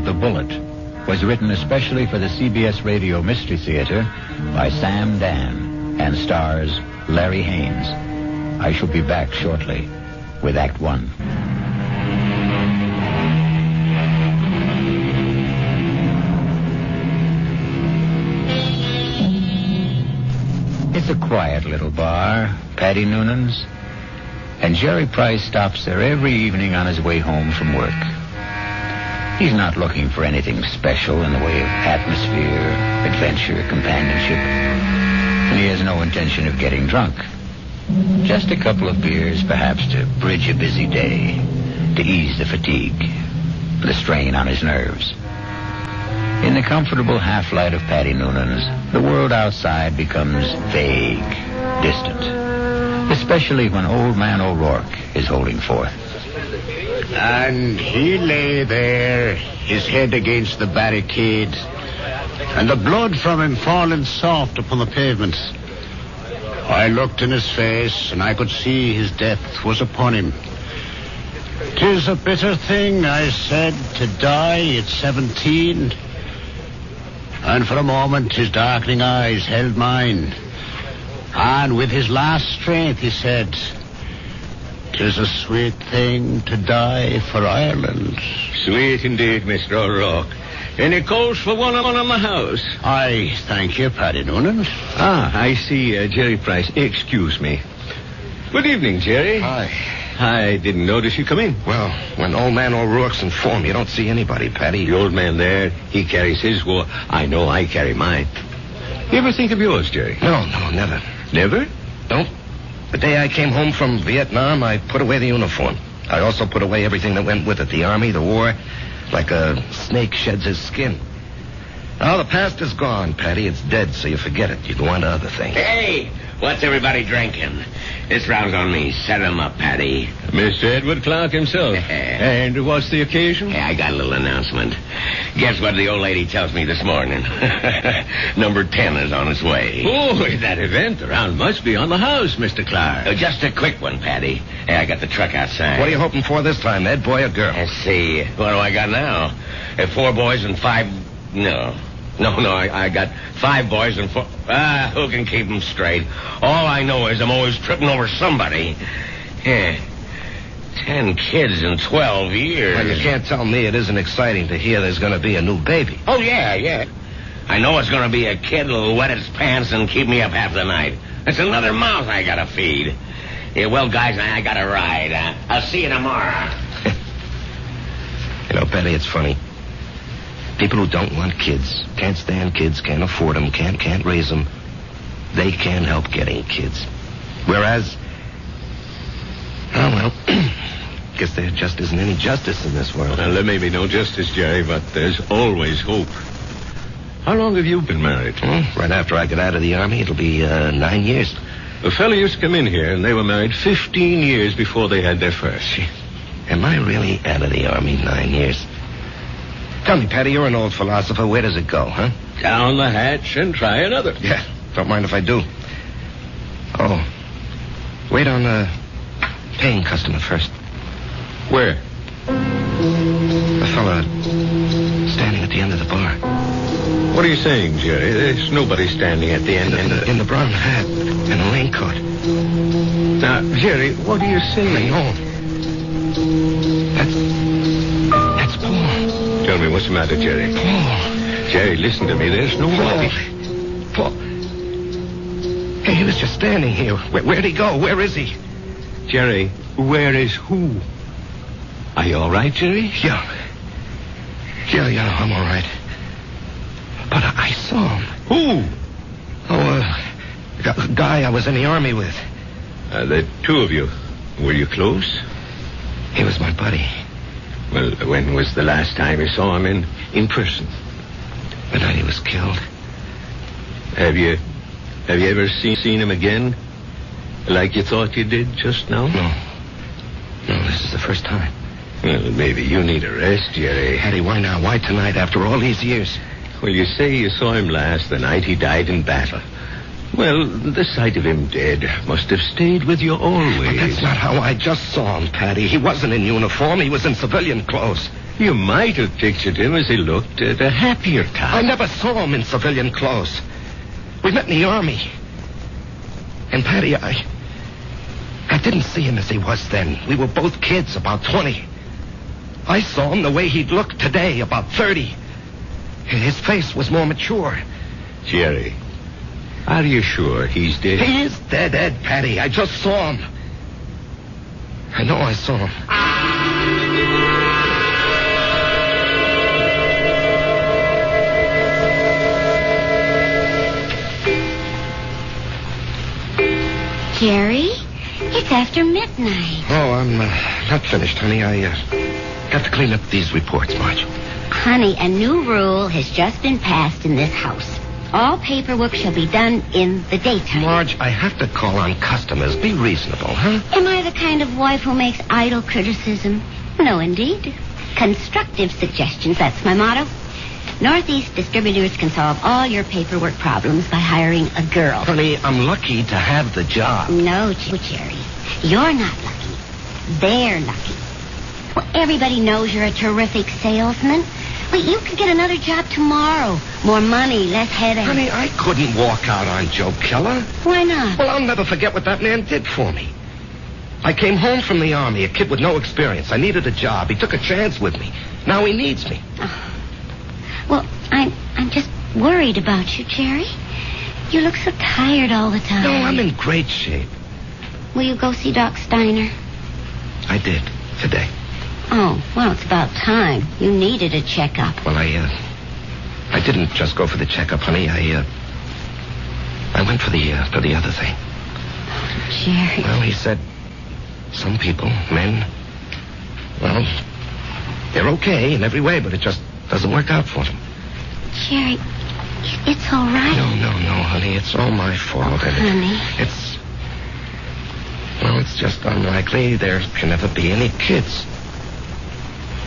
The Bullet was written especially for the CBS Radio Mystery Theater by Sam Dann and stars Larry Haines. I shall be back shortly with Act One. It's a quiet little bar, Paddy Noonan's, and Jerry Price stops there every evening on his way home from work. He's not looking for anything special in the way of atmosphere, adventure, companionship, and he has no intention of getting drunk. Just a couple of beers, perhaps, to bridge a busy day, to ease the fatigue, the strain on his nerves. In the comfortable half-light of Paddy Noonan's, the world outside becomes vague, distant, especially when Old Man O'Rourke is holding forth. And he lay there, his head against the barricade, and the blood from him falling soft upon the pavement. I looked in his face, and I could see his death was upon him. "'Tis a bitter thing," I said, "to die at 17. And for a moment his darkening eyes held mine. And with his last strength he said, "'Tis a sweet thing to die for Ireland." Sweet indeed, Mr. O'Rourke. Any calls for one on my house? I thank you, Paddy Noonan. I see Jerry Price. Excuse me. Good evening, Jerry. Hi. I didn't notice you come in. Well, when Old Man O'Rourke's informed, you don't see anybody, Paddy. The old man there, he carries his war. I know I carry mine. You ever think of yours, Jerry? No, never. Never? No. The day I came home from Vietnam, I put away the uniform. I also put away everything that went with it. The army, the war, like a snake sheds his skin. Now, the past is gone, Paddy. It's dead, so you forget it. You go on to other things. Hey, what's everybody drinking? This round's on me. Set 'em up, Paddy. Mr. Edward Clark himself. And what's the occasion? Hey, I got a little announcement. Guess what the old lady tells me this morning? Number 10 is on its way. Oh, that event around must be on the house, Mr. Clark. Just a quick one, Paddy. Hey, I got the truck outside. What are you hoping for this time, Ed, boy or girl? Let's see. What do I got now? 4 boys and 5... No, I got 5 boys and 4... who can keep them straight? All I know is I'm always tripping over somebody. 10 kids in 12 years. Well, you can't tell me it isn't exciting to hear there's going to be a new baby. Oh, yeah. I know it's going to be a kid who'll wet its pants and keep me up half the night. It's another mouth I got to feed. Yeah, well, guys, I got to ride. I'll see you tomorrow. You know, Betty, it's funny. People who don't want kids, can't stand kids, can't afford them, can't raise them, they can't help getting kids. Whereas, guess there just isn't any justice in this world. Well, there may be no justice, Jerry, but there's always hope. How long have you been married? Right after I got out of the army, it'll be 9 years. A fellow used to come in here, and they were married 15 years before they had their first. Am I really out of the army 9 years? Tell me, Paddy, you're an old philosopher. Where does it go, huh? Down the hatch and try another. Yeah, don't mind if I do. Oh, wait on the paying customer first. Where? The fella standing at the end of the bar. What are you saying, Jerry? There's nobody standing at the end. In the brown hat and a raincoat. Now, Jerry, what are you saying? No. That's Paul. Tell me, what's the matter, Jerry? Paul. Jerry, listen to me. There's nobody. Paul. Hey, he was just standing here. Where'd he go? Where is he? Jerry, where is who? Are you all right, Jerry? Yeah, I'm all right. But I saw him. Who? A guy I was in the army with. The two of you. Were you close? He was my buddy. Well, when was the last time you saw him in person? The night he was killed. Have you ever seen him again? Like you thought you did just now? No, this is the first time. Well, maybe you need a rest, Jerry. Hattie, why now? Why tonight after all these years? Well, you say you saw him last the night he died in battle. Well, the sight of him dead must have stayed with you always. But that's not how I just saw him, Paddy. He wasn't in uniform. He was in civilian clothes. You might have pictured him as he looked at a happier I time. never saw him in civilian clothes. We met in the Army. And Patty, I didn't see him as he was then. We were both kids, about 20. I saw him the way he'd look today, about 30. His face was more mature. Jerry, are you sure he's dead? He is dead, Patty. I just saw him. I know I saw him. Jerry, it's after midnight. Oh, I'm not finished, honey. I got to clean up these reports, Marge. Honey, a new rule has just been passed in this house. All paperwork shall be done in the daytime. Marge, I have to call on customers. Be reasonable, huh? Am I the kind of wife who makes idle criticism? No, indeed. Constructive suggestions, that's my motto. Northeast distributors can solve all your paperwork problems by hiring a girl. Honey, I'm lucky to have the job. No, Jerry. You're not lucky. They're lucky. Well, everybody knows you're a terrific salesman. Well, you could get another job tomorrow. More money, less headache. Honey, I couldn't walk out on Joe Keller. Why not? Well, I'll never forget what that man did for me. I came home from the Army, a kid with no experience. I needed a job. He took a chance with me. Now he needs me. Oh. Well, I'm just worried about you, Jerry. You look so tired all the time. No, I'm in great shape. Will you go see Doc Steiner? I did, today. Oh, well, it's about time. You needed a checkup. Well, I didn't just go for the checkup, honey. I went for the other thing. Jerry. Well, he said some people, men, well, they're okay in every way, but it just doesn't work out for them. Jerry, it's all right. No, honey. It's all my fault. Honey. It's just unlikely there can ever be any kids.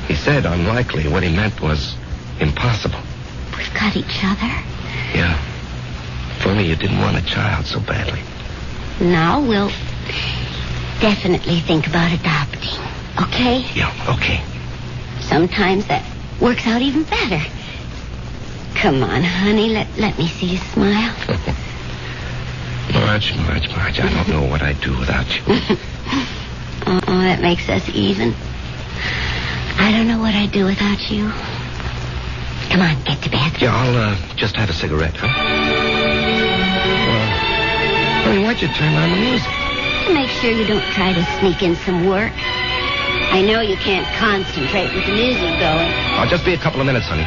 He said unlikely. What he meant was impossible. We've got each other. Yeah. If only you didn't want a child so badly. Now we'll definitely think about adopting. Okay? Yeah, okay. Sometimes that works out even better. Come on, honey. Let me see you smile. Marge, I don't know what I'd do without you. Oh, that makes us even. I don't know what I'd do without you. Come on, get to bed. Yeah, I'll just have a cigarette, huh? Honey, why'd you turn on the music? To make sure you don't try to sneak in some work. I know you can't concentrate with the music going. I'll just be a couple of minutes, honey.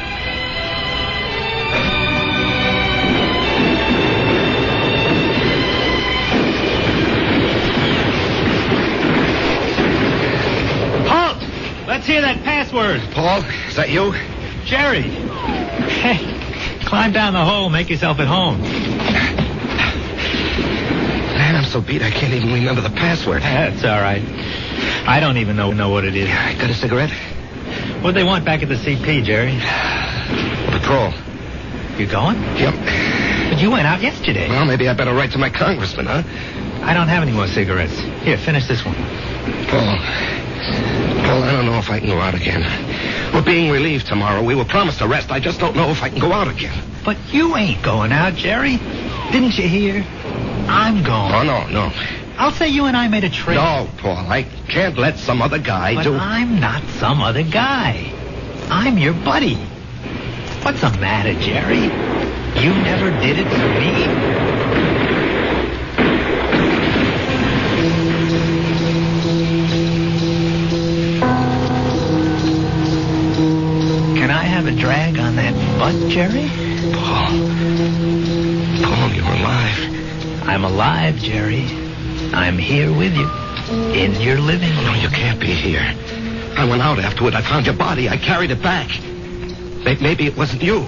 Halt! Let's hear that password. Paul, is that you? Jerry. Hey, climb down the hole, make yourself at home. Man, I'm so beat I can't even remember the password. That's all right. I don't even know what it is. Got a cigarette? What'd they want back at the CP, Jerry? Patrol. You going? Yep. But you went out yesterday. Well, maybe I better write to my congressman, huh? I don't have any more cigarettes. Here, finish this one. Paul, I don't know if I can go out again. We're being relieved tomorrow. We were promised a rest. I just don't know if I can go out again. But you ain't going out, Jerry. Didn't you hear? I'm going. Oh, no. I'll say you and I made a trade. No, Paul, I can't let some other guy But do... I'm not some other guy. I'm your buddy. What's the matter, Jerry? You never did it for me. Can I have a drag on that butt, Jerry? Paul, you're alive. I'm alive, Jerry. I'm here with you. In your living room. No, you can't be here. I went out afterward. I found your body. I carried it back. Maybe it wasn't you.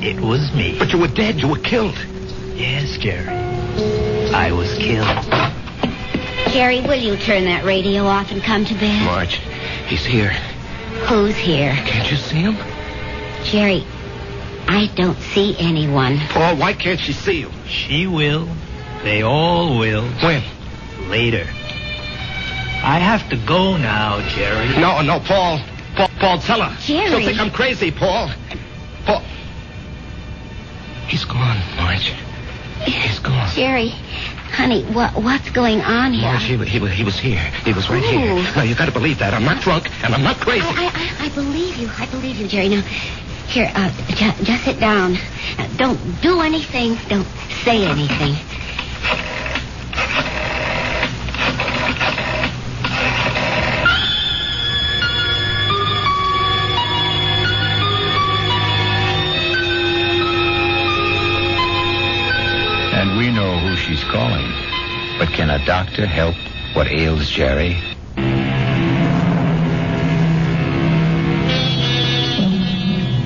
It was me. But you were dead. You were killed. Yes, Jerry. I was killed. Jerry, will you turn that radio off and come to bed? Marge, he's here. Who's here? Can't you see him? Jerry, I don't see anyone. Paul, why can't she see you? She will. They all will. When? Later. I have to go now, Jerry. No, Paul. Paul. Tell her. Jerry. She'll think I'm crazy, Paul. Paul. He's gone, Marge. He's gone. Jerry, honey, what's going on here? Marge, he was here. He was right here. Now, you got to believe that. I'm not drunk, and I'm not crazy. I believe you. I believe you, Jerry. Now, here, just sit down. Don't do anything. Don't say anything. And we know who she's calling. But can a doctor help what ails Jerry?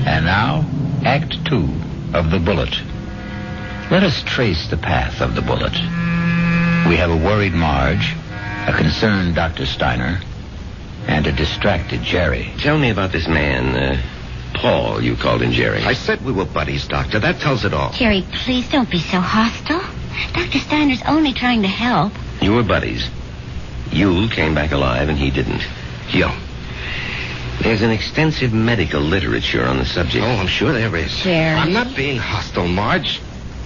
And now, Act 2 of The Bullet. Let us trace the path of the bullet. We have a worried Marge, a concerned Dr. Steiner, and a distracted Jerry. Tell me about this man, Paul, you called him Jerry. I said we were buddies, Doctor. That tells it all. Jerry, please don't be so hostile. Dr. Steiner's only trying to help. You were buddies. You came back alive and he didn't. Yo. There's an extensive medical literature on the subject. Oh, I'm sure there is. Jerry. I'm not being hostile, Marge.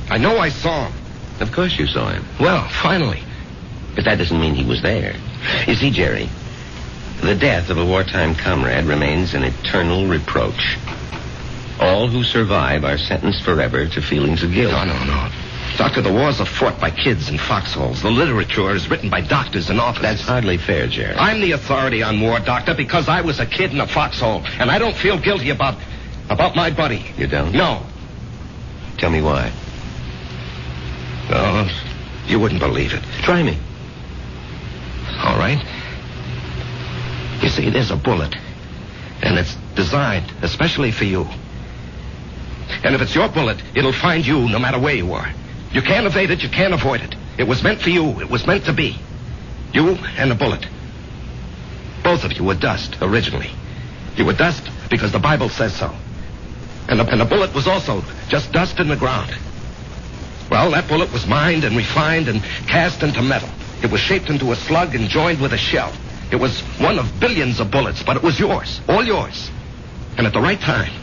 I know I saw him. Of course you saw him. Well, finally. But that doesn't mean he was there. You see, Jerry, the death of a wartime comrade remains an eternal reproach. All who survive are sentenced forever to feelings of guilt. No. Doctor, the wars are fought by kids in foxholes. The literature is written by doctors in offices. That's hardly fair, Jerry. I'm the authority on war, Doctor, because I was a kid in a foxhole, and I don't feel guilty about my buddy. You don't? No. Tell me why. Oh, you wouldn't believe it. Try me. All right. You see, there's a bullet, and it's designed especially for you. And if it's your bullet, it'll find you no matter where you are. You can't evade it, you can't avoid it. It was meant for you, it was meant to be. You and the bullet. Both of you were dust, originally. You were dust because the Bible says so. And the bullet was also just dust in the ground. Well, that bullet was mined and refined and cast into metal. It was shaped into a slug and joined with a shell. It was one of billions of bullets, but it was yours, all yours. And at the right time,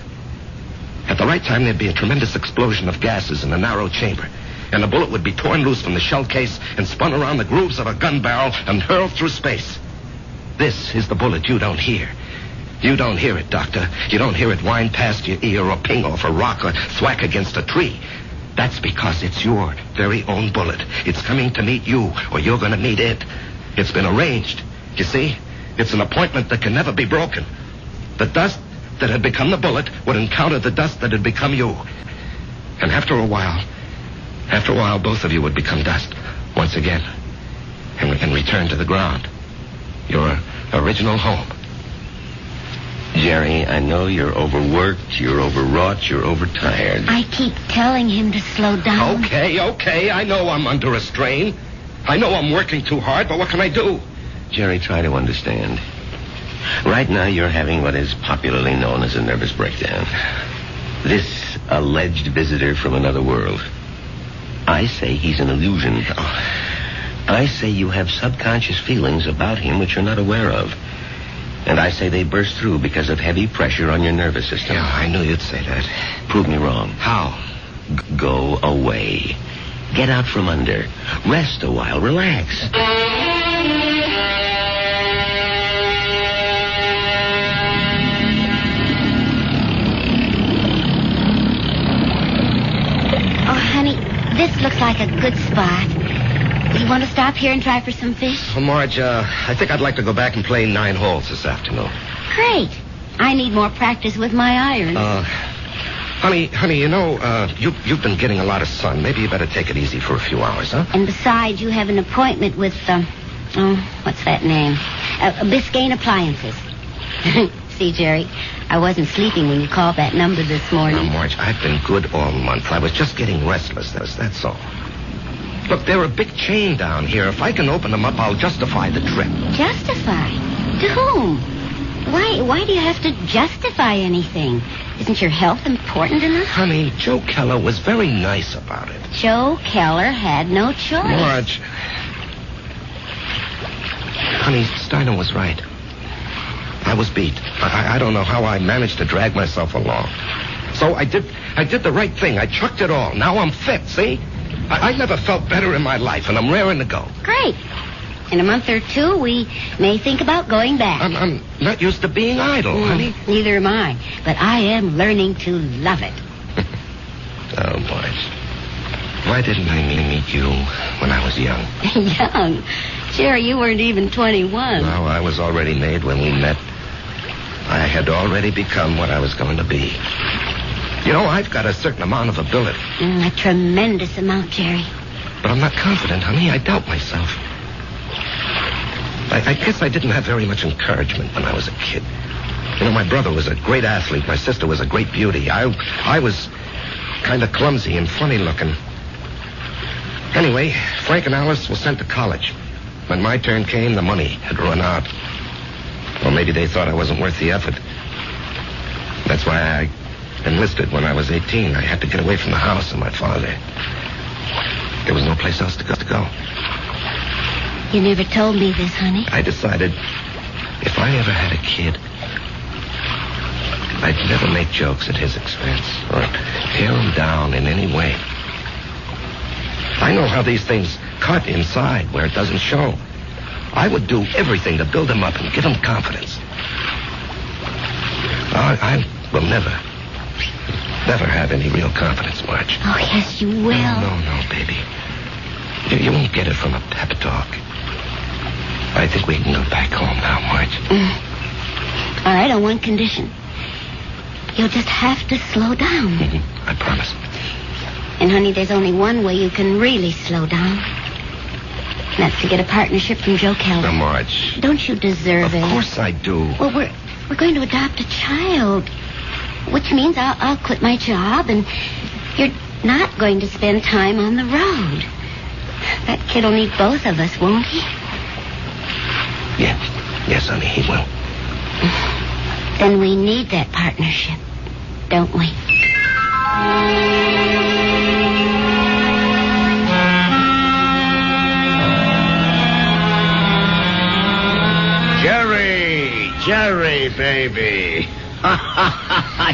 there'd be a tremendous explosion of gases in a narrow chamber. And the bullet would be torn loose from the shell case and spun around the grooves of a gun barrel and hurled through space. This is the bullet you don't hear. You don't hear it, Doctor. You don't hear it whine past your ear or ping off a rock or thwack against a tree. That's because it's your very own bullet. It's coming to meet you, or you're going to meet it. It's been arranged. You see? It's an appointment that can never be broken. The dust that had become the bullet would encounter the dust that had become you. And after a while, both of you would become dust once again. And we can return to the ground. Your original home. Jerry, I know you're overworked, you're overwrought, you're overtired. I keep telling him to slow down. Okay. I know I'm under a strain. I know I'm working too hard, but what can I do? Jerry, try to understand. Right now, you're having what is popularly known as a nervous breakdown. This alleged visitor from another world. I say he's an illusion. I say you have subconscious feelings about him which you're not aware of. And I say they burst through because of heavy pressure on your nervous system. Yeah, I knew you'd say that. Prove me wrong. How? Go away. Get out from under. Rest a while. Relax. Oh, honey, this looks like a good spot. You want to stop here and try for some fish? Well, Marge, I think I'd like to go back and play 9 holes this afternoon. Great. I need more practice with my irons. Honey, you know, you've been getting a lot of sun. Maybe you better take it easy for a few hours, huh? And besides, you have an appointment with, what's that name? Biscayne Appliances. See, Jerry, I wasn't sleeping when you called that number this morning. Now, Marge, I've been good all month. I was just getting restless, that's all. Look, they're a big chain down here. If I can open them up, I'll justify the trip. Justify? To whom? Why do you have to justify anything? Isn't your health important enough? Honey, Joe Keller was very nice about it. Joe Keller had no choice. Marge. Honey, Steiner was right. I was beat. I don't know how I managed to drag myself along. So I did the right thing. I chucked it all. Now I'm fit, see? I never felt better in my life, and I'm raring to go. Great. In a month or two, we may think about going back. I'm not used to being idle, honey. Neither am I. But I am learning to love it. Oh, boy. Why didn't I meet you when I was young? Young? Jerry, you weren't even 21. No, I was already made when we met. I had already become what I was going to be. You know, I've got a certain amount of ability. A tremendous amount, Jerry. But I'm not confident, honey. I doubt myself. I guess I didn't have very much encouragement when I was a kid. You know, my brother was a great athlete. My sister was a great beauty. I was kind of clumsy and funny looking. Anyway, Frank and Alice were sent to college. When my turn came, the money had run out. Or maybe they thought I wasn't worth the effort. That's why I enlisted when I was 18. I had to get away from the house and my father. There was no place else to go. You never told me this, honey. I decided if I ever had a kid, I'd never make jokes at his expense or tear him down in any way. I know how these things cut inside where it doesn't show. I would do everything to build him up and give him confidence. I will never have any real confidence, Marge. Oh, yes, you will. No, baby. You won't get it from a pep talk. I think we can go back home now, Marge. All right, on one condition. You'll just have to slow down. I promise. And, honey, there's only one way you can really slow down. And that's to get a partnership from Joe Kelly. Now, Marge. Don't you deserve it? Of course I do. Well, we're going to adopt a child. Which means I'll quit my job, and you're not going to spend time on the road. That kid will need both of us, won't he? Yes, honey, he will. Then we need that partnership, don't we? Jerry, baby.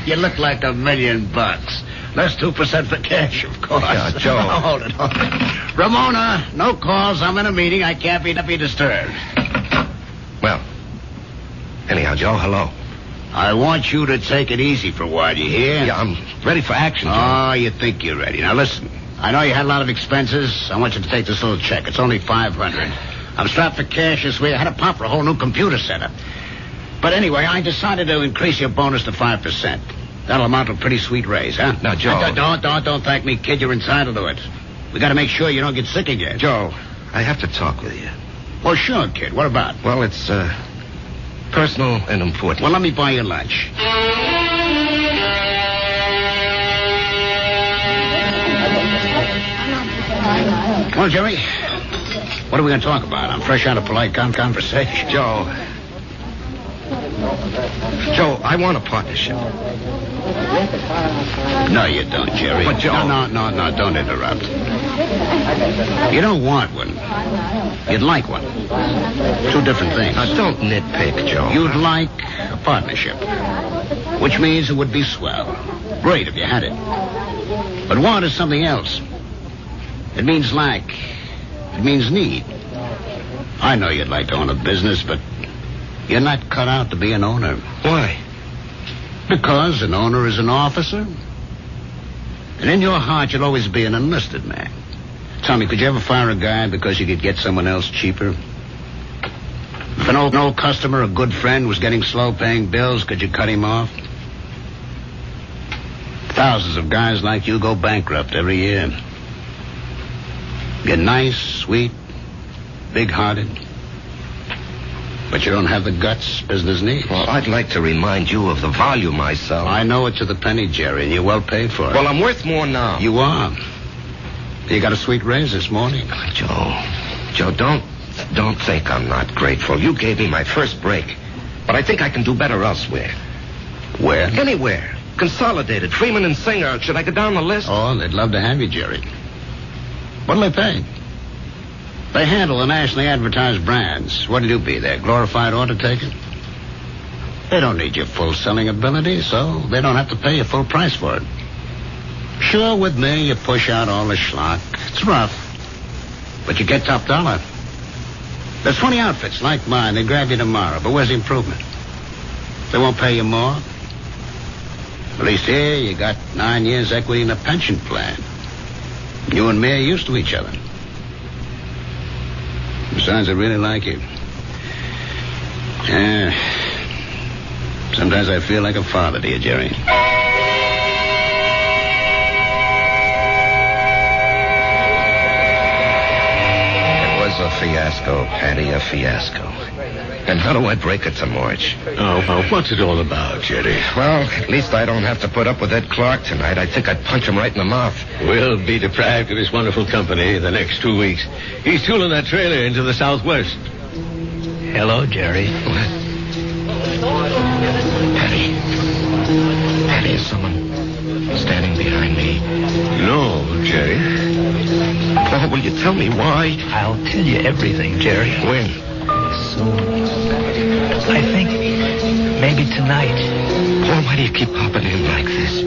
You look like $1 million. Less 2% for cash, of course. Yeah, Joe. Hold it. Ramona, no calls. I'm in a meeting. I can't be disturbed. Well, anyhow, Joe, hello. I want you to take it easy for a while, you hear? Yeah, I'm ready for action, Joe. Oh, you think you're ready. Now, listen. I know you had a lot of expenses. I want you to take this little check. It's only $500. I'm strapped for cash this week. I had to pop for a whole new computer setup. But anyway, I decided to increase your bonus to 5%. That'll amount to a pretty sweet raise, huh? Now, Joe. Don't thank me, kid. You're entitled to it. We got to make sure you don't get sick again. Joe, I have to talk with you. Well, sure, kid. What about? Well, it's personal and important. Well, let me buy you lunch. Well, Jerry, what are we going to talk about? I'm fresh out of polite conversation. Joe, I want a partnership. No, you don't, Jerry. But, Joe... No, don't interrupt. You don't want one. You'd like one. Two different things. Now, don't nitpick, Joe. You'd like a partnership, which means it would be swell. Great if you had it. But want is something else. It means lack. It means need. I know you'd like to own a business, but you're not cut out to be an owner. Why? Because an owner is an officer. And in your heart, you'll always be an enlisted man. Tell me, could you ever fire a guy because you could get someone else cheaper? If an old customer, a good friend, was getting slow paying bills, could you cut him off? Thousands of guys like you go bankrupt every year. You're nice, sweet, big-hearted. But you don't have the guts business needs. Well, I'd like to remind you of the volume I sell. I know it to the penny, Jerry, and you're well paid for it. Well, I'm worth more now. You are. You got a sweet raise this morning. Joe, don't think I'm not grateful. You gave me my first break. But I think I can do better elsewhere. Where? Anywhere. Consolidated, Freeman and Singer. Should I go down the list? Oh, they'd love to have you, Jerry. What'll they pay? They handle the nationally advertised brands. What'll you be there? Glorified order taker? They don't need your full selling ability, so they don't have to pay you full price for it. Sure, with me, you push out all the schlock. It's rough, but you get top dollar. There's 20 outfits like mine. They grab you tomorrow, but where's the improvement? They won't pay you more. At least here, you got 9 years equity in a pension plan. You and me are used to each other. Besides, I really like you. Yeah. Sometimes I feel like a father to you, Jerry. A fiasco, Patty, a fiasco. And how do I break it to March? Oh, well, what's it all about, Janney? Well, at least I don't have to put up with Ed Clark tonight. I think I'd punch him right in the mouth. We'll be deprived of his wonderful company the next 2 weeks. He's tooling that trailer into the southwest. Hello, Jerry. What? Patty, is someone standing behind me? No, Jerry. Paul, will you tell me why? I'll tell you everything, Jerry. When? Soon. I think maybe tonight. Paul, why do you keep popping in like this?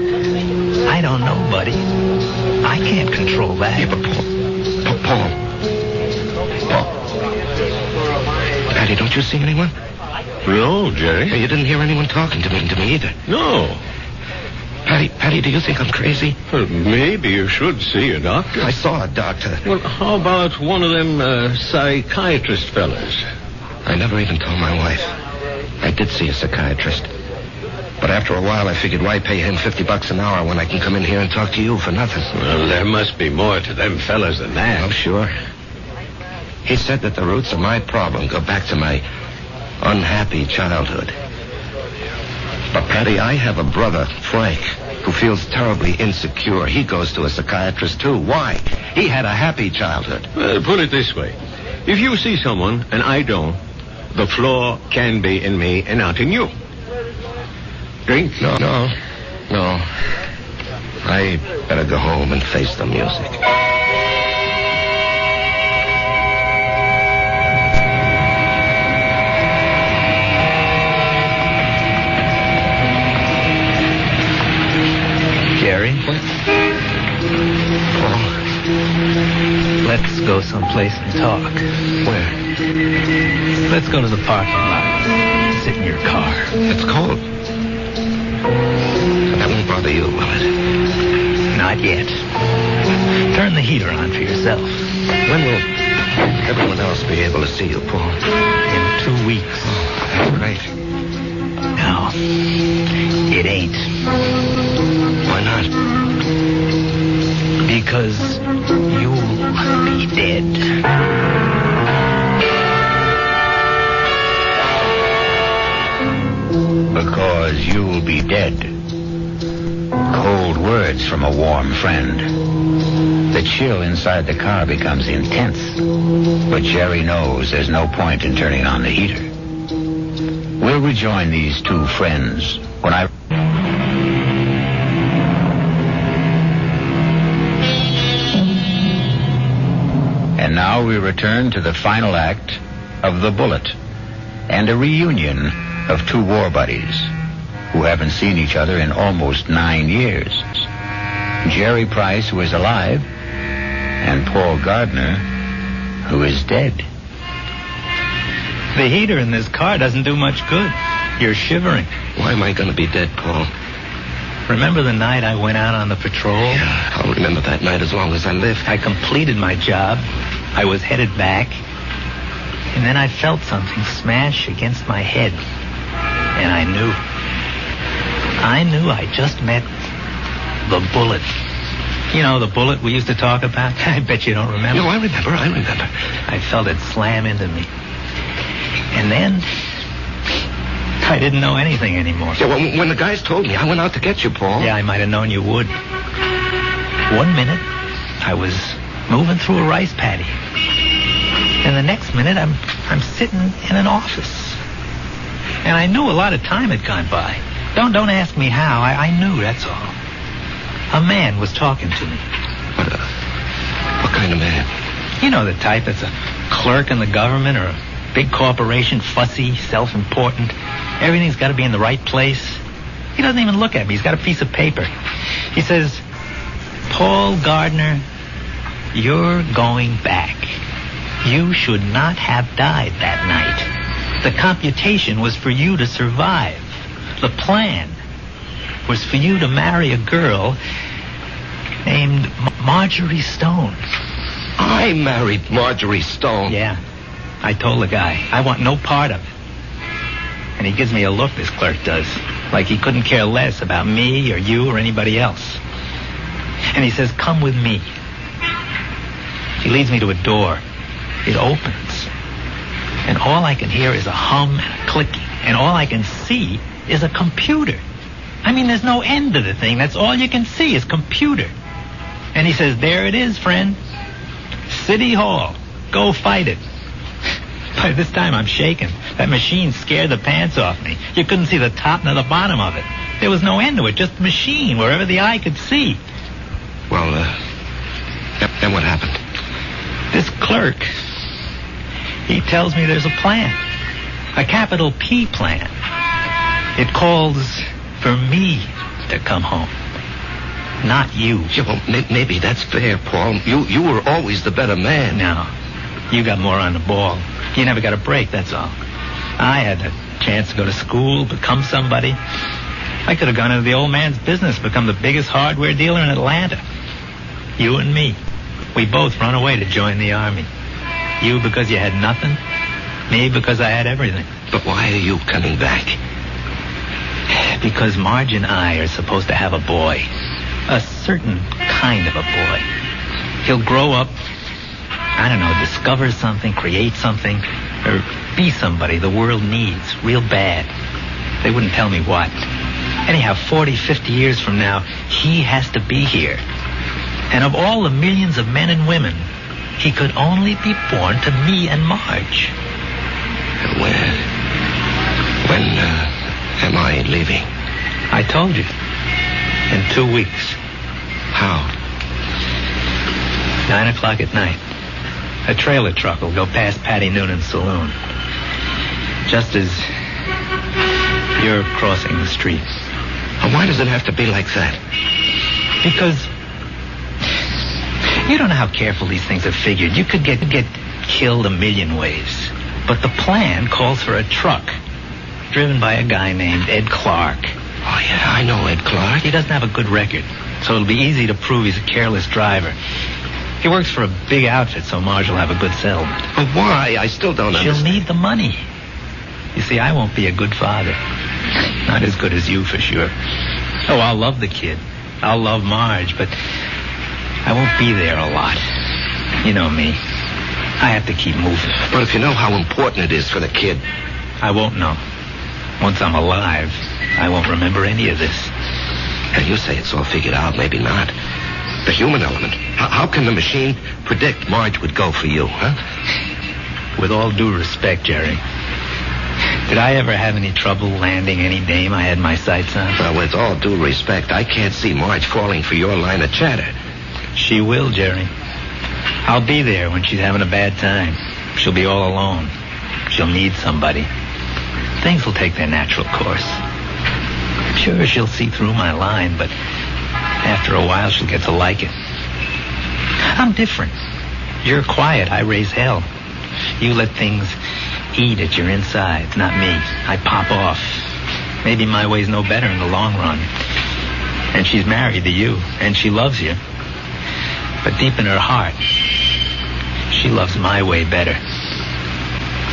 I don't know, buddy. I can't control that. Yeah, but Paul. Patty, don't you see anyone? No, Jerry. You didn't hear anyone talking to me either. No. Patty, do you think I'm crazy? Well, maybe you should see a doctor. I saw a doctor. Well, how about one of them psychiatrist fellas? I never even told my wife. I did see a psychiatrist. But after a while, I figured why pay him $50 an hour when I can come in here and talk to you for nothing? Well, there must be more to them fellas than that. Oh, sure. He said that the roots of my problem go back to my unhappy childhood. But, Patty, I have a brother, Frank, who feels terribly insecure. He goes to a psychiatrist, too. Why? He had a happy childhood. Well, put it this way. If you see someone, and I don't, the flaw can be in me and not in you. Drink? No. I better go home and face the music. Jerry? Oh. Let's go someplace and talk. Where? Let's go to the parking lot. Sit in your car. It's cold. That won't bother you, will it? Not yet. Turn the heater on for yourself. When will everyone else be able to see you, Paul? In 2 weeks. Oh, that's great. No, it ain't. Why not? Because you'll be dead. Because you'll be dead. Cold words from a warm friend. The chill inside the car becomes intense. But Jerry knows there's no point in turning on the heater. We'll rejoin these two friends when I... And now we return to the final act of The Bullet and a reunion of two war buddies who haven't seen each other in almost 9 years. Jerry Price, who is alive, and Paul Gardner, who is dead. The heater in this car doesn't do much good. You're shivering. Why am I going to be dead, Paul? Remember the night I went out on the patrol? Yeah, I'll remember that night as long as I live. I completed my job. I was headed back. And then I felt something smash against my head. And I knew I just met the bullet. You know, the bullet we used to talk about? I bet you don't remember. No, I remember. I felt it slam into me. And then I didn't know anything anymore. Yeah, well, when the guys told me, I went out to get you, Paul. Yeah, I might have known you would. 1 minute, I was moving through a rice paddy. And the next minute, I'm sitting in an office. And I knew a lot of time had gone by. Don't ask me how. I knew, that's all. A man was talking to me. What kind of man? You know the type that's a clerk in the government or Big corporation, fussy, self-important. Everything's got to be in the right place. He doesn't even look at me. He's got a piece of paper. He says, Paul Gardner, you're going back. You should not have died that night. The computation was for you to survive. The plan was for you to marry a girl named Marjorie Stone. I married Marjorie Stone. Yeah. I told the guy, I want no part of it. And he gives me a look, this clerk does, like he couldn't care less about me or you or anybody else. And he says, come with me. He leads me to a door. It opens. And all I can hear is a hum and a clicking. And all I can see is a computer. I mean, there's no end to the thing. That's all you can see is computer. And he says, there it is, friend. City Hall. Go fight it. By this time, I'm shaking. That machine scared the pants off me. You couldn't see the top nor the bottom of it. There was no end to it, just a machine wherever the eye could see. Well, then what happened? This clerk, he tells me there's a plan. A capital P plan. It calls for me to come home. Not you. Yeah, well, maybe that's fair, Paul. You were always the better man. No. You got more on the ball. You never got a break, that's all. I had a chance to go to school, become somebody. I could have gone into the old man's business, become the biggest hardware dealer in Atlanta. You and me. We both run away to join the army. You because you had nothing. Me because I had everything. But why are you coming back? Because Marge and I are supposed to have a boy. A certain kind of a boy. He'll grow up, I don't know, discover something, create something, or be somebody the world needs real bad. They wouldn't tell me what. Anyhow, 40, 50 years from now, he has to be here. And of all the millions of men and women, he could only be born to me and Marge. When am I leaving? I told you. In 2 weeks. How? 9 o'clock at night. A trailer truck will go past Patty Noonan's saloon. Just as you're crossing the street. And why does it have to be like that? Because you don't know how careful these things are figured. You could get killed a million ways. But the plan calls for a truck driven by a guy named Ed Clark. Oh, yeah, I know Ed Clark. He doesn't have a good record, so it'll be easy to prove he's a careless driver. He works for a big outfit, so Marge will have a good settlement. But why? I still don't understand. She'll need the money. You see, I won't be a good father. Not as good as you, for sure. Oh, I'll love the kid. I'll love Marge, but I won't be there a lot. You know me. I have to keep moving. But if you know how important it is for the kid... I won't know. Once I'm alive, I won't remember any of this. And you say it's all figured out, maybe not. The human element. How can the machine predict Marge would go for you, huh? With all due respect, Jerry, did I ever have any trouble landing any dame I had my sights on? Well, with all due respect, I can't see Marge falling for your line of chatter. She will, Jerry. I'll be there when she's having a bad time. She'll be all alone. She'll need somebody. Things will take their natural course. Sure, she'll see through my line, but after a while she'll get to like it. I'm different. You're quiet. I raise hell. You let things eat at your insides, not me. I pop off. Maybe my way's no better in the long run. And she's married to you, and she loves you. But deep in her heart, she loves my way better.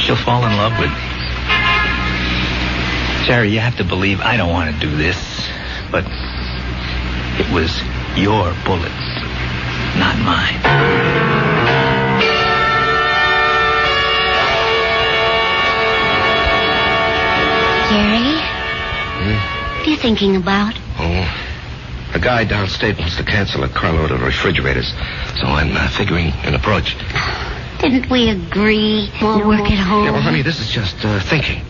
She'll fall in love with me. Jerry, you have to believe I don't want to do this, but it was your bullet, not mine. Jerry? What are you thinking about? Oh, a guy downstate wants to cancel a carload of refrigerators, so I'm figuring an approach. Didn't we agree we'll work at home? Yeah, well, honey, this is just thinking.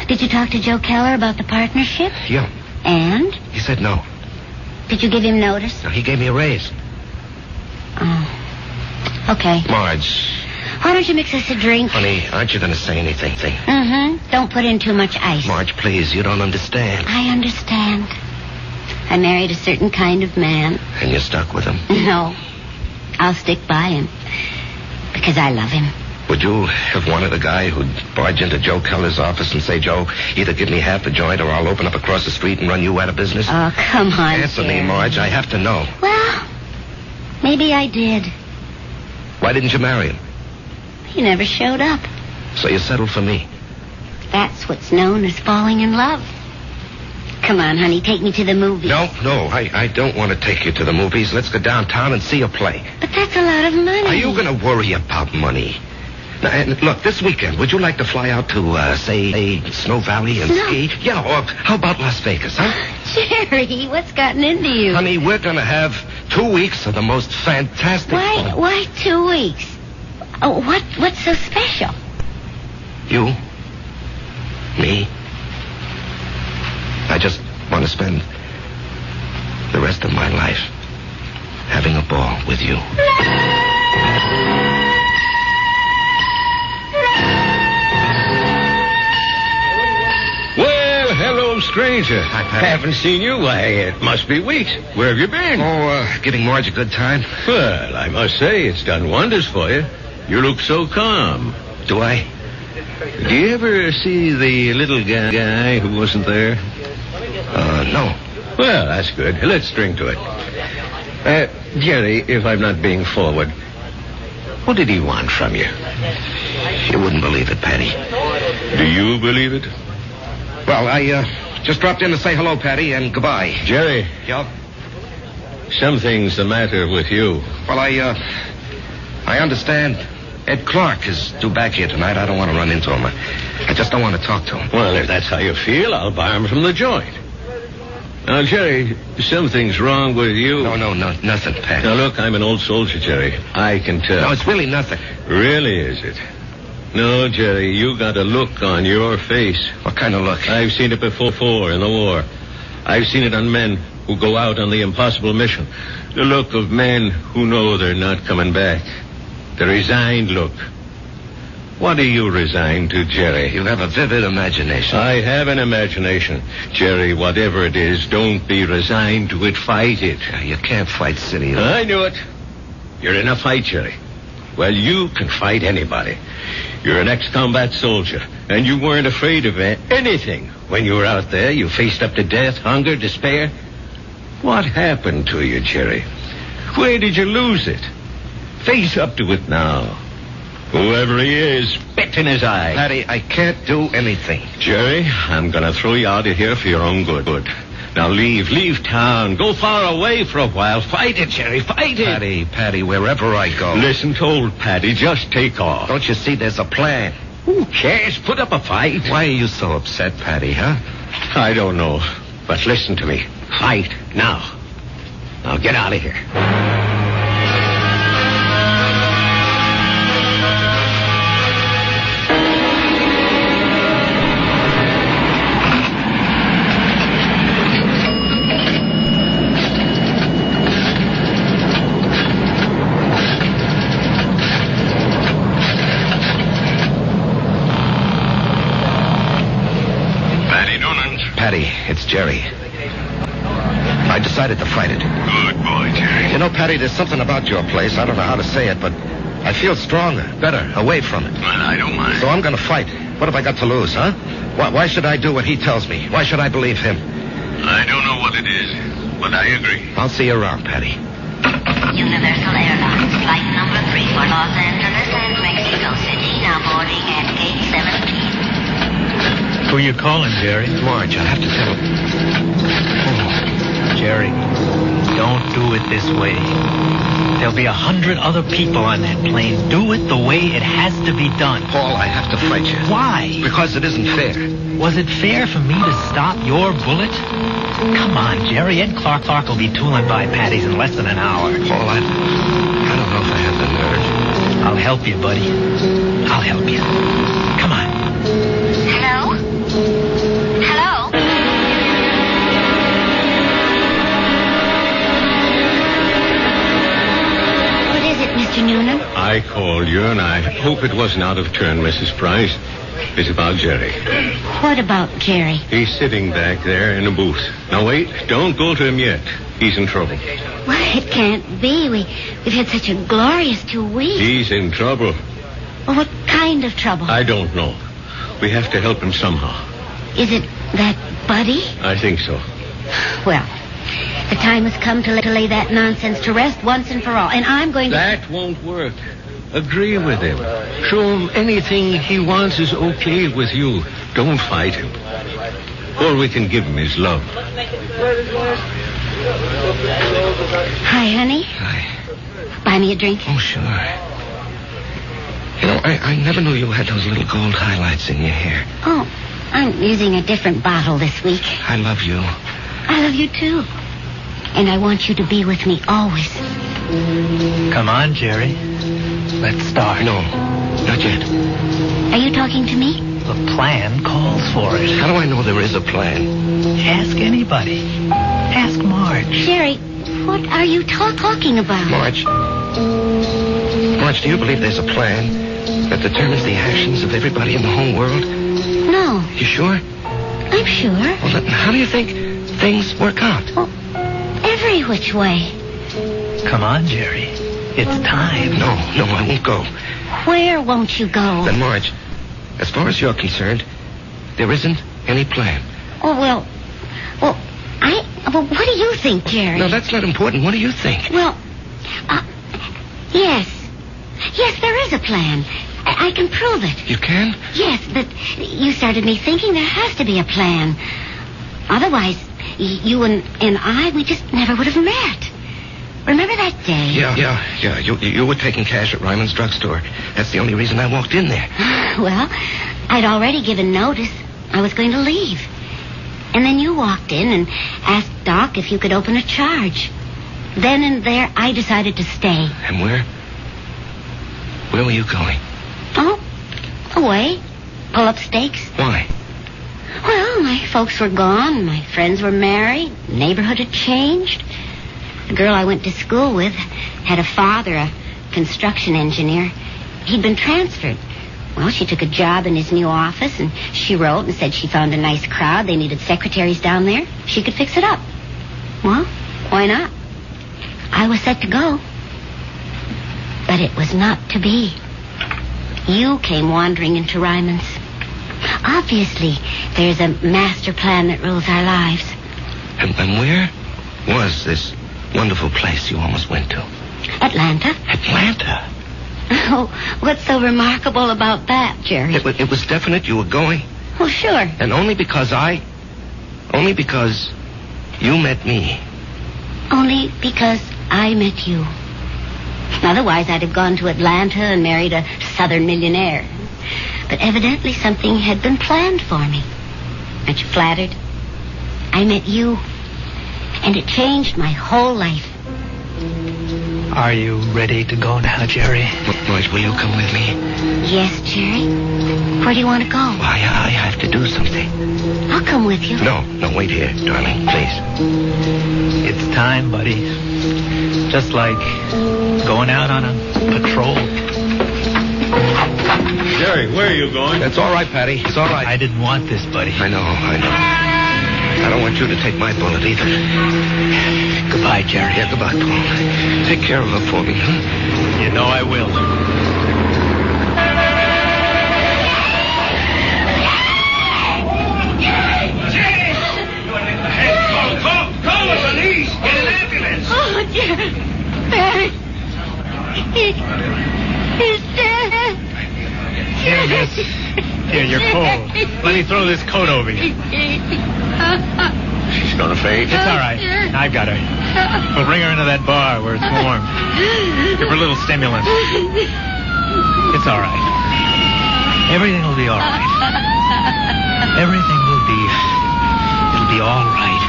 Did you talk to Joe Keller about the partnership? Yeah. And? He said no. Did you give him notice? No, he gave me a raise. Oh. Okay. Marge, Why don't you mix us a drink? Honey, aren't you going to say anything? Mm-hmm. Don't put in too much ice. Marge, please, you don't understand. I understand. I married a certain kind of man. And you're stuck with him? No. I'll stick by him. Because I love him. Would you have wanted a guy who'd barge into Joe Keller's office and say, Joe, either give me half a joint or I'll open up across the street and run you out of business? Oh, come on, Answer me, Jerry. Marge. I have to know. Well, maybe I did. Why didn't you marry him? He never showed up. So you settled for me. That's what's known as falling in love. Come on, honey, take me to the movies. No, I don't want to take you to the movies. Let's go downtown and see a play. But that's a lot of money. Are you going to worry about money? Now, and look, this weekend, would you like to fly out to, say, Snow Valley and ski? Yeah, or how about Las Vegas, huh? Jerry, what's gotten into you? Honey, we're going to have 2 weeks of the most fantastic fun. Why 2 weeks? Oh, what's so special? You? Me? I just want to spend the rest of my life having a ball with you. Well, hello, stranger. Hi, Pat. Haven't seen you. Why, it must be weeks. Where have you been? Giving Marge a good time. Well, I must say, it's done wonders for you. You look so calm. Do I? Do you ever see the little guy who wasn't there? No. Well, that's good. Let's drink to it. Jerry, if I'm not being forward, what did he want from you? You wouldn't believe it, Patty. Do you believe it? Well, I just dropped in to say hello, Patty, and goodbye. Jerry, Yeah? something's the matter with you. Well, I understand Ed Clark is due back here tonight. I don't want to run into him. I just don't want to talk to him. Well, if that's how you feel, I'll buy him from the joint. Now, Jerry, something's wrong with you. No, nothing, Patty. Now, look, I'm an old soldier, Jerry. I can tell. No, it's really nothing. Really, is it? No, Jerry, you got a look on your face. What kind of look? I've seen it before in the war. I've seen it on men who go out on the impossible mission. The look of men who know they're not coming back. The resigned look. What are you resigned to, Jerry? You have a vivid imagination. I have an imagination. Jerry, whatever it is, don't be resigned to it. Fight it. You can't fight city. I knew it. You're in a fight, Jerry. Well, you can fight anybody. You're an ex-combat soldier, and you weren't afraid of anything. When you were out there, you faced up to death, hunger, despair. What happened to you, Jerry? Where did you lose it? Face up to it now. Whoever he is, spit in his eye. Patty, I can't do anything. Jerry, I'm going to throw you out of here for your own good. Now leave town. Go far away for a while. Fight it, Jerry, fight it. Patty, wherever I go. Listen to old Patty, just take off. Don't you see there's a plan? Who cares? Put up a fight. Why are you so upset, Patty, huh? I don't know. But listen to me. Fight now. Now get out of here. Patty, it's Jerry. I decided to fight it. Good boy, Jerry. You know, Patty, there's something about your place. I don't know how to say it, but I feel stronger, better, away from it. Well, I don't mind. So I'm going to fight. What have I got to lose, huh? Why should I do what he tells me? Why should I believe him? I don't know what it is, but I agree. I'll see you around, Patty. Universal Airlines, flight number 3 for Los Angeles and Mexico City, now boarding at gate 17. Who are you calling, Jerry? Marge, I have to tell him. Jerry, don't do it this way. There'll be 100 other people on that plane. Do it the way it has to be done. Paul, I have to fight you. Why? Because it isn't fair. Was it fair for me to stop your bullet? Come on, Jerry. Ed Clark will be tooling by Patty's in less than an hour. Paul, I don't know if I have the nerve. I'll help you, buddy. I'll help you. Come on. Hello? Hello? What is it, Mr. Noonan? I called you, and I hope it wasn't out of turn, Mrs. Price. It's about Jerry. What about Jerry? He's sitting back there in a booth. Now, wait. Don't go to him yet. He's in trouble. Well, it can't be. We've had such a glorious 2 weeks. He's in trouble. Well, what kind of trouble? I don't know. We have to help him somehow. Is it that Buddy? I think so. Well, the time has come to lay that nonsense to rest once and for all. And I'm going to... That won't work. Agree with him. Show him anything he wants is okay with you. Don't fight him. All we can give him is love. Hi, honey. Hi. Buy me a drink. Oh, sure. You know, I never knew you had those little gold highlights in your hair. Oh, I'm using a different bottle this week. I love you. I love you, too. And I want you to be with me always. Come on, Jerry. Let's start. No, not yet. Are you talking to me? The plan calls for it. How do I know there is a plan? Ask anybody. Ask Marge. Jerry, what are you talking about? Marge, do you believe there's a plan that determines the actions of everybody in the whole world? No. You sure? I'm sure. Well, then how do you think things work out? Well, every which way. Come on, Jerry. It's time. No, I won't go. Where won't you go? Then, Marge, as far as you're concerned, there isn't any plan. Oh, well, what do you think, Jerry? No, that's not important. What do you think? Well, yes. Yes, there is a plan. I can prove it. You can? Yes, but you started me thinking there has to be a plan. Otherwise, you and I, we just never would have met. Remember that day? Yeah. You were taking cash at Ryman's drugstore. That's the only reason I walked in there. Well, I'd already given notice. I was going to leave. And then you walked in and asked Doc if you could open a charge. Then and there, I decided to stay. And where were you going? Oh, away. Pull up stakes. Why? Well, my folks were gone. My friends were married. The neighborhood had changed. The girl I went to school with had a father, a construction engineer. He'd been transferred. Well, she took a job in his new office, and she wrote and said she found a nice crowd. They needed secretaries down there. She could fix it up. Well, why not? I was set to go. But it was not to be. You came wandering into Ryman's. Obviously, there's a master plan that rules our lives. And where was this wonderful place you almost went to? Atlanta. Atlanta? Oh, what's so remarkable about that, Jerry? It was definite you were going. Well, sure. And only because you met me. Only because I met you. Otherwise, I'd have gone to Atlanta and married a southern millionaire. But evidently something had been planned for me. Aren't you flattered? I met you, and it changed my whole life. Are you ready to go now, Jerry? Marge, will you come with me? Yes, Jerry. Where do you want to go? I have to do something. I'll come with you. No, wait here, darling, please. It's time, buddy. Just like going out on a patrol. Jerry, where are you going? It's all right, Patty. It's all right. I didn't want this, buddy. I know. I don't want you to take my bullet either. Goodbye, Jerry. Yeah, goodbye, Paul. Take care of her for me, huh? You know I will. Call the police! Get an ambulance! Oh, Jerry. Barry. He's dead. Here, you're cold. Let me throw this coat over you. She's gonna faint. It's all right. I've got her. We'll bring her into that bar where it's warm. Give her a little stimulant. It's all right. Everything will be all right. Everything will be... It'll be all right.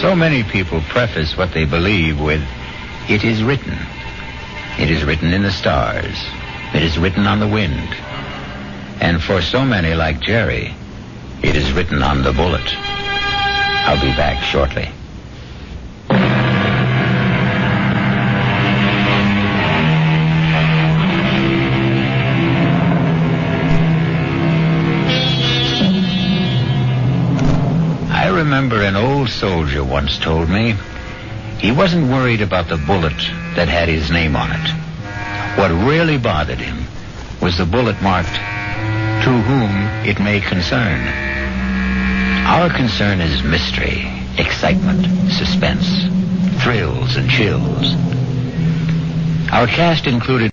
So many people preface what they believe with, "It is written." It is written in the stars. It is written on the wind. And for so many like Jerry, it is written on the bullet. I'll be back shortly. remember an old soldier once told me he wasn't worried about the bullet that had his name on it. What really bothered him was the bullet marked, "To whom it may concern." Our concern is mystery, excitement, suspense, thrills, and chills. Our cast included